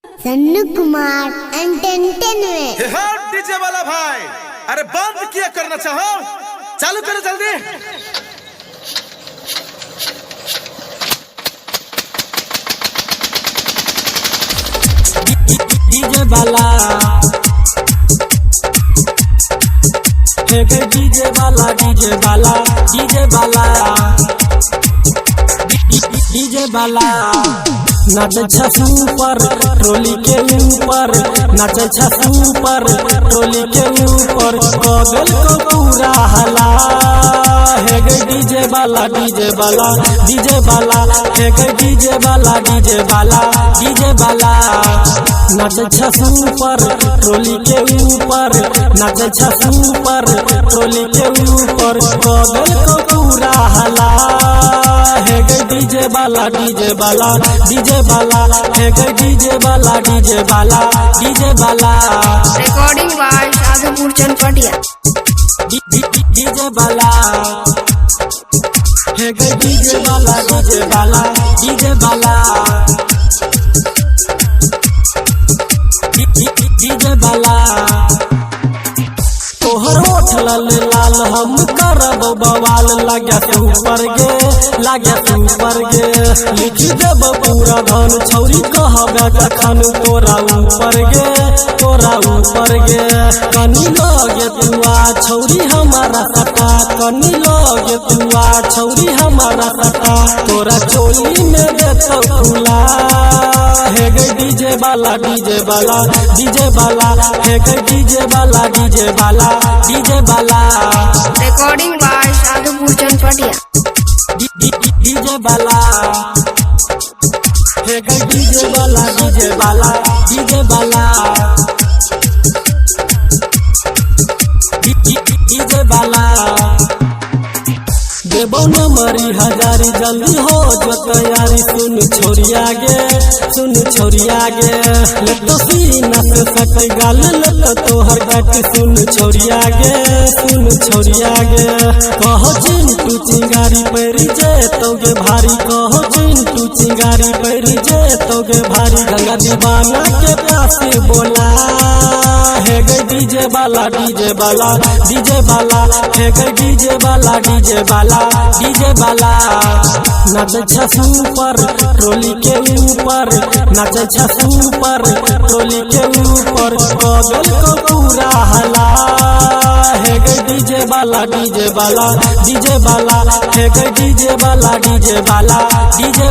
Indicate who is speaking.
Speaker 1: Sannu Kumar entertainment.
Speaker 2: DJ वाला भाई, अरे बंद किया करना चाहो, चालू करो जल्दी।
Speaker 3: डीजे वाला डीजे वाला डीजे वाला डीजे वाला डीजे वाला नाचे छसू पर ट्रोली के ऊपर, नाचे छसू पर ट्रोली के ऊपर, कगल को पूरा हला है गे डीजे वाला डीजे वाला डीजे वाला है गे डीजे वाला डीजे वाला डीजे वाला नाचे छसू पर ट्रोली के ऊपर, नाचे छसू पर ट्रोली के ऊपर, कगल को पूरा हला है गे डीजे वाला डीजे वाला डीजे वाला है गे डीजे वाला डीजे वाला डीजे वाला।
Speaker 4: Recording by Shadpur Chanpatia.
Speaker 3: DJ वाला है गे डीजे वाला डीजे वाला डीजे वाला डीजे वाला। तोहर ओठ लाल लाल हम करब बवाल, लाग्या तू ऊपर गे लाग्या तू ऊपर गे, लिखी देब पूरा धन छौरी कहबे कखन तोरा ऊपर गे तोरा ऊपर गे। कनी लगे तुआ छौरी हमारा सटा, कनी लगे तुआ छौरी हमारा सटा, तोरा चोली में देतो फूला है गे डीजे वाला डीजे वाला डीजे वाला है गे डीजे वाला डीजे वाला डीजे वाला।
Speaker 4: Recording by Shadpur Chanpatia.
Speaker 3: DJ वाला है गे डीजे वाला डीजे वाला डीजे वाला डीजे वाला। देबो न मरी हजारी जल्दी हो जो तैयारी, सुन छोरिया गे सुन छोरिया गे, ले तो सीना से सट गाल ले तो तोहर गट, सुन छोरिया गे सुन छोरिया गे। कहो चिंटू चिंगारी पैरी जे तोगे भारी, कहो चिंटू चिंगारी पैरी जे तोगे भारी, गंगा दीवाना के पास बोला है गे डीजे वाला डीजे वाला डीजे वाला है गे डीजे वाला डीजे वाला डीजे वाला। नाचे छसू पर ट्रोली के ऊपर, नाचे छसू पर ट्रोली के ऊपर, कगल को पूरा हला है गे डीजे वाला डीजे वाला डीजे वाला है गे डीजे वाला डीजे वाला डीजे।